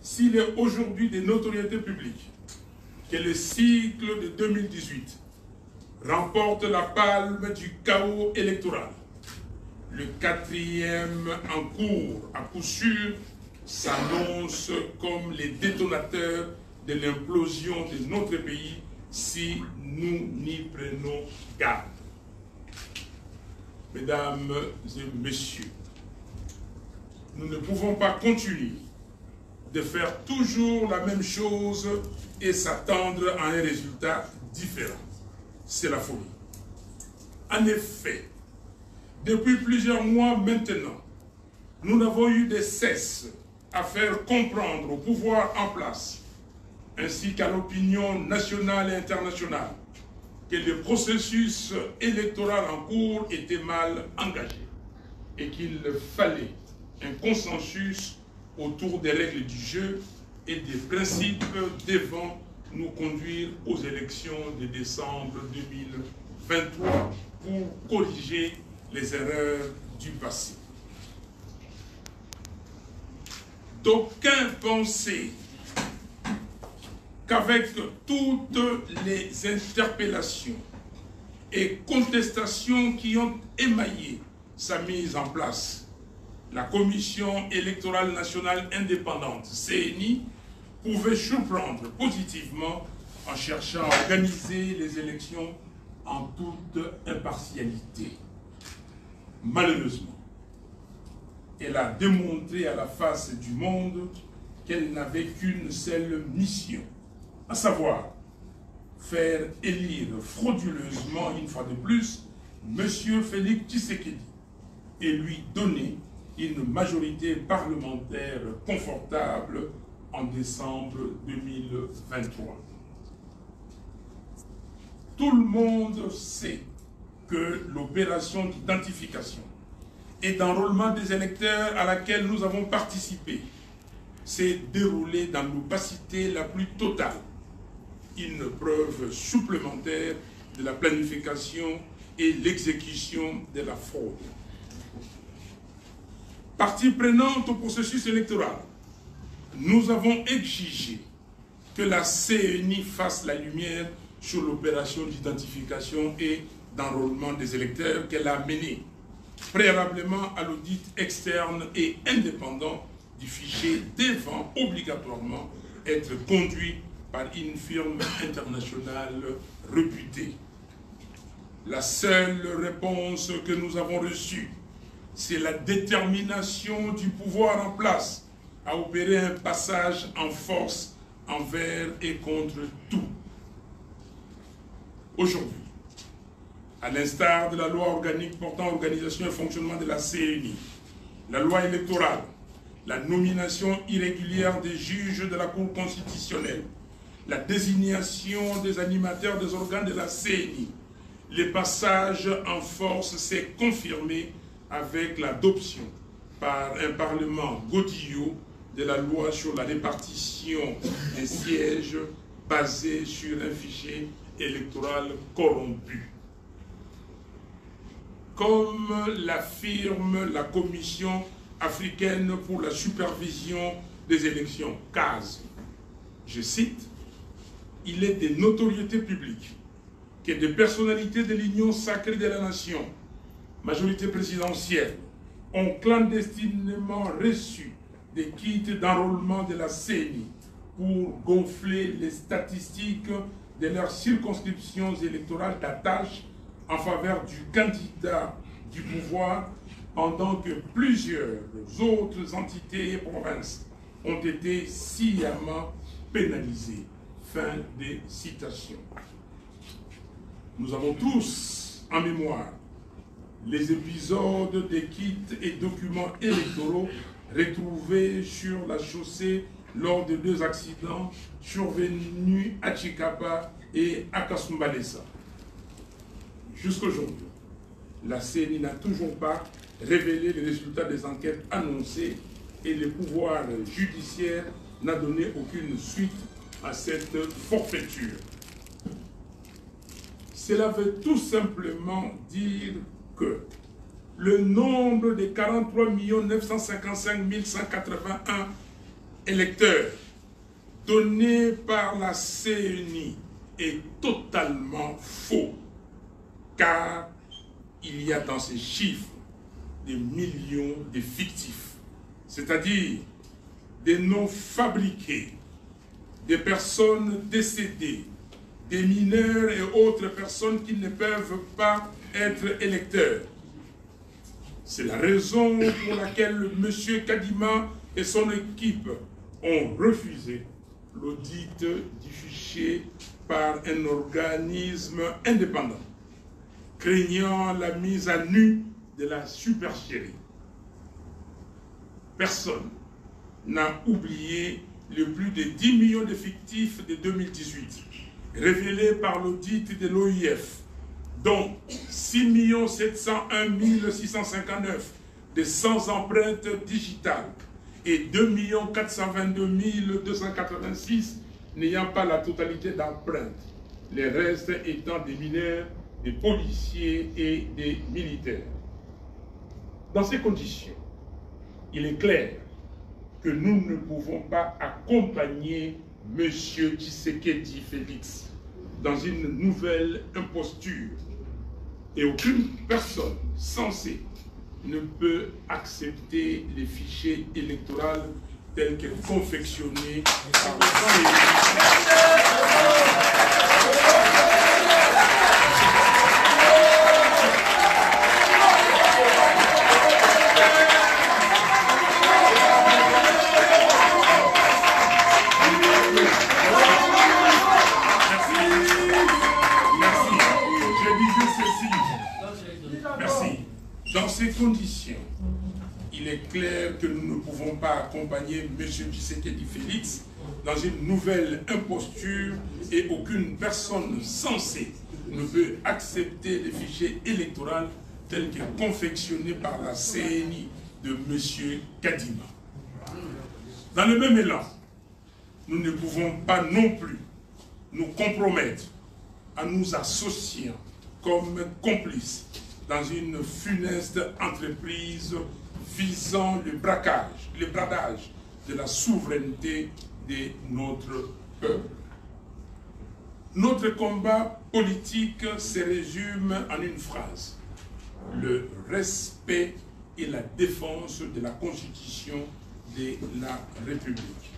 s'il est aujourd'hui de notoriété publique que le cycle de 2018 remporte la palme du chaos électoral, le quatrième en cours, à coup sûr, s'annonce comme les détonateurs de l'implosion de notre pays si nous n'y prenons garde. Mesdames et messieurs, nous ne pouvons pas continuer de faire toujours la même chose et s'attendre à un résultat différent. C'est la folie. En effet, depuis plusieurs mois maintenant, nous n'avons eu de cesse à faire comprendre au pouvoir en place, ainsi qu'à l'opinion nationale et internationale, que le processus électoral en cours était mal engagé et qu'il fallait un consensus autour des règles du jeu et des principes devant nous conduire aux élections de décembre 2023 pour corriger les erreurs du passé. D'aucuns pensaient qu'avec toutes les interpellations et contestations qui ont émaillé sa mise en place, la Commission électorale nationale indépendante, CENI, pouvait surprendre positivement en cherchant à organiser les élections en toute impartialité. Malheureusement, elle a démontré à la face du monde qu'elle n'avait qu'une seule mission, à savoir faire élire frauduleusement, une fois de plus, M. Félix Tshisekedi et lui donner une majorité parlementaire confortable en décembre 2023. Tout le monde sait que l'opération d'identification et d'enrôlement des électeurs à laquelle nous avons participé s'est déroulée dans l'opacité la plus totale, une preuve supplémentaire de la planification et l'exécution de la fraude. Partie prenante au processus électoral, nous avons exigé que la CENI fasse la lumière sur l'opération d'identification et d'enrôlement des électeurs qu'elle a menée, préalablement à l'audit externe et indépendant du fichier devant obligatoirement être conduit par une firme internationale réputée. La seule réponse que nous avons reçue, c'est la détermination du pouvoir en place à opérer un passage en force envers et contre tout. Aujourd'hui, à l'instar de la loi organique portant organisation et fonctionnement de la CENI, la loi électorale, la nomination irrégulière des juges de la Cour constitutionnelle, la désignation des animateurs des organes de la CENI, le passage en force s'est confirmé avec l'adoption par un Parlement godillot de la loi sur la répartition des sièges basée sur un fichier électoral corrompu. Comme l'affirme la Commission africaine pour la supervision des élections, CAS, je cite, « Il est de notoriété publique que des personnalités de l'Union sacrée de la nation, majorité présidentielle, ont clandestinement reçu des kits d'enrôlement de la CENI pour gonfler les statistiques de leurs circonscriptions électorales d'attache en faveur du candidat du pouvoir, pendant que plusieurs autres entités et provinces ont été sciemment pénalisées. » Fin des citations. Nous avons tous en mémoire les épisodes des kits et documents électoraux retrouvés sur la chaussée lors de 2 accidents survenus à Chikapa et à Kasumbalesa. Jusqu'aujourd'hui, la CENI n'a toujours pas révélé les résultats des enquêtes annoncées et le pouvoir judiciaire n'a donné aucune suite à cette forfaiture. Cela veut tout simplement dire que le nombre de 43 955 181 électeurs donné par la CNI est totalement faux, car il y a dans ces chiffres des millions de fictifs, c'est-à-dire des noms fabriqués, des personnes décédées, des mineurs et autres personnes qui ne peuvent pas être électeurs. C'est la raison pour laquelle M. Kadima et son équipe ont refusé l'audit du fichier par un organisme indépendant, craignant la mise à nu de la supercherie. Personne n'a oublié les plus de 10 millions de fictifs de 2018, révélés par l'audit de l'OIF, dont 6 701 659 de sans empreintes digitales et 2 422 286 n'ayant pas la totalité d'empreintes, les restes étant des mineurs, des policiers et des militaires. Dans ces conditions, il est clair que nous ne pouvons pas accompagner M. Tshisekedi Félix dans une nouvelle imposture, et aucune personne censée ne peut accepter les fichiers électoraux tels que confectionnés par le Dans ces conditions, il est clair que nous ne pouvons pas accompagner M. Tshisekedi Félix dans une nouvelle imposture, et aucune personne censée ne peut accepter les fichiers électoraux tels que confectionnés par la CNI de M. Kadima. Dans le même élan, nous ne pouvons pas non plus nous compromettre en nous associant comme complices dans une funeste entreprise visant le bradage de la souveraineté de notre peuple. Notre combat politique se résume en une phrase: le respect et la défense de la Constitution de la République.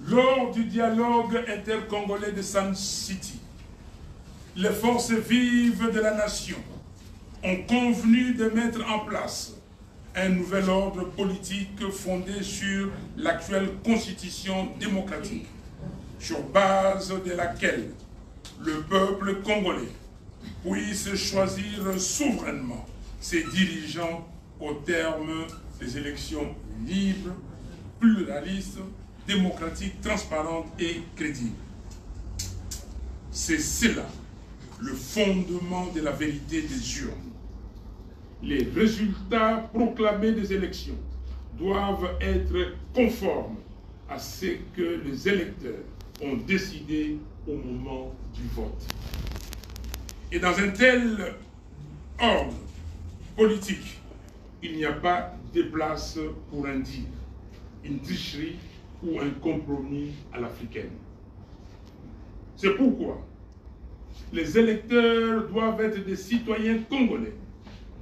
Lors du dialogue intercongolais de Sun City, les forces vives de la nation ont convenu de mettre en place un nouvel ordre politique fondé sur l'actuelle constitution démocratique, sur base de laquelle le peuple congolais puisse choisir souverainement ses dirigeants au terme des élections libres, pluralistes, démocratiques, transparentes et crédibles. C'est cela le fondement de la vérité des urnes. Les résultats proclamés des élections doivent être conformes à ce que les électeurs ont décidé au moment du vote. Et dans un tel ordre politique, il n'y a pas de place pour un deal, une tricherie ou un compromis à l'africaine. C'est pourquoi les électeurs doivent être des citoyens congolais,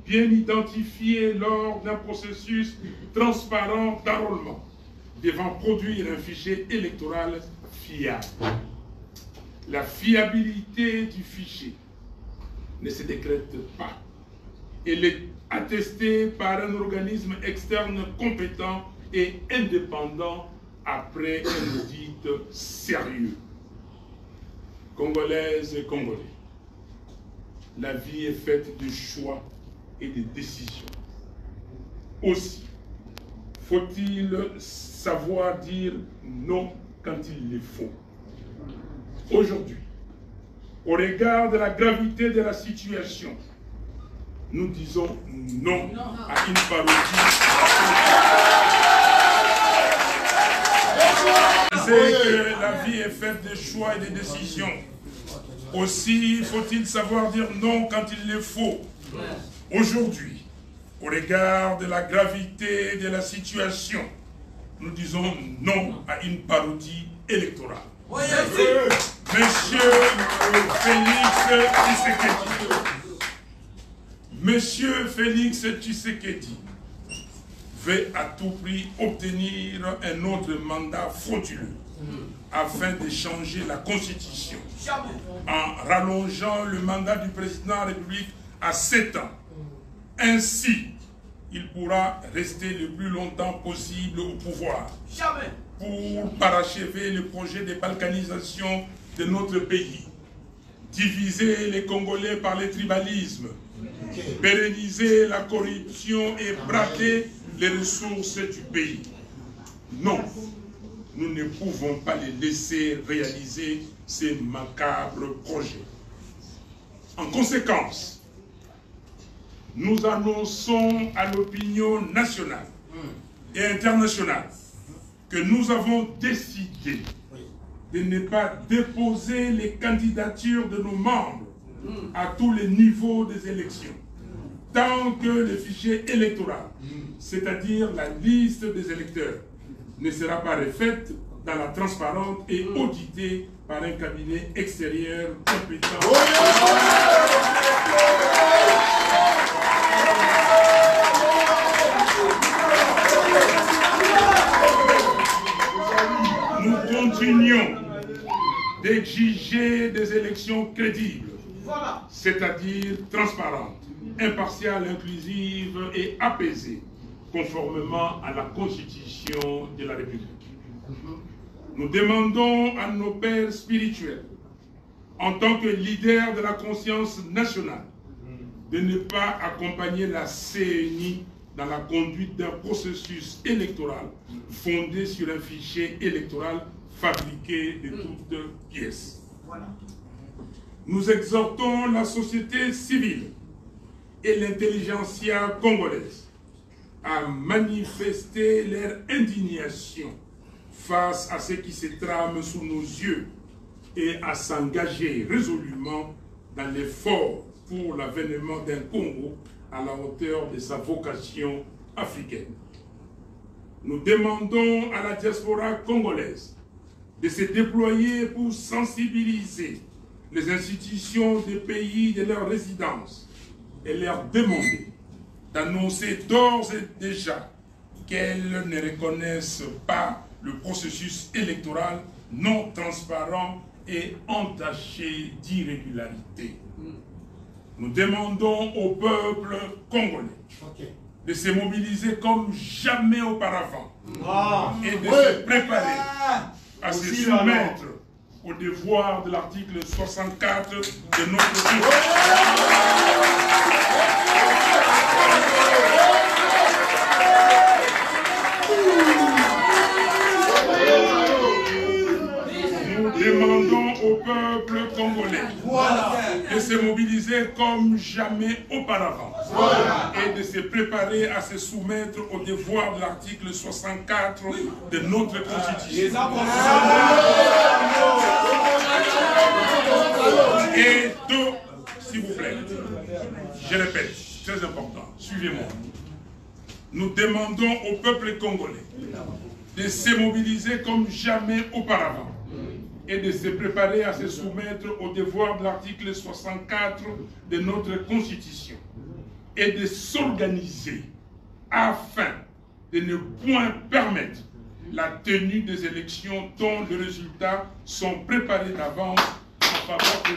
bien identifiés lors d'un processus transparent d'enrôlement, devant produire un fichier électoral fiable. La fiabilité du fichier ne se décrète pas. Elle est attestée par un organisme externe compétent et indépendant après un audit sérieux. Congolaises et Congolais, la vie est faite de choix et de décisions. Aussi, faut-il savoir dire non quand il le faut. Aujourd'hui, au regard de la gravité de la situation, nous disons non à une parodie. C'est que la vie est faite de choix et de décisions. Aussi faut-il savoir dire non quand il le faut. Aujourd'hui, Au regard de la gravité de la situation, nous disons non à une parodie électorale. Oui, Monsieur Félix Tshisekedi. Monsieur Félix Tshisekedi veut à tout prix obtenir un autre mandat frauduleux afin de changer la Constitution en rallongeant le mandat du président de la République à 7 ans. Ainsi, il pourra rester le plus longtemps possible au pouvoir pour parachever le projet de balkanisation de notre pays, diviser les Congolais par le tribalisme, pérenniser la corruption et braquer les ressources du pays. Non, nous ne pouvons pas les laisser réaliser ces macabres projets. En conséquence, nous annonçons à l'opinion nationale et internationale que nous avons décidé de ne pas déposer les candidatures de nos membres à tous les niveaux des élections, tant que le fichier électoral, c'est-à-dire la liste des électeurs, ne sera pas refaite dans la transparente et auditée par un cabinet extérieur compétent. Nous continuons d'exiger des élections crédibles, c'est-à-dire transparentes, impartiales, inclusives et apaisées, conformément à la Constitution de la République. Nous demandons à nos pères spirituels, en tant que leaders de la conscience nationale, de ne pas accompagner la CENI dans la conduite d'un processus électoral fondé sur un fichier électoral fabriqué de toutes pièces. Nous exhortons la société civile et l'intelligentsia congolaise à manifester leur indignation face à ce qui se trame sous nos yeux et à s'engager résolument dans l'effort pour l'avènement d'un Congo à la hauteur de sa vocation africaine. Nous demandons à la diaspora congolaise de se déployer pour sensibiliser les institutions des pays de leur résidence et leur demander d'annoncer d'ores et déjà qu'elles ne reconnaissent pas le processus électoral non transparent et entaché d'irrégularité. Nous demandons au peuple congolais de se mobiliser comme jamais auparavant et de se préparer à se soumettre au devoir de l'article 64 de notre Constitution. Nous demandons au peuple congolais de se mobiliser comme jamais auparavant et de se préparer à se soumettre au devoir de l'article 64 de notre Constitution. Et deux, s'il vous plaît, je répète, très important, suivez-moi. Nous demandons au peuple congolais de se mobiliser comme jamais auparavant et de se préparer à se soumettre au devoir de l'article 64 de notre Constitution et de s'organiser afin de ne point permettre la tenue des élections dont les résultats sont préparés d'avance en faveur des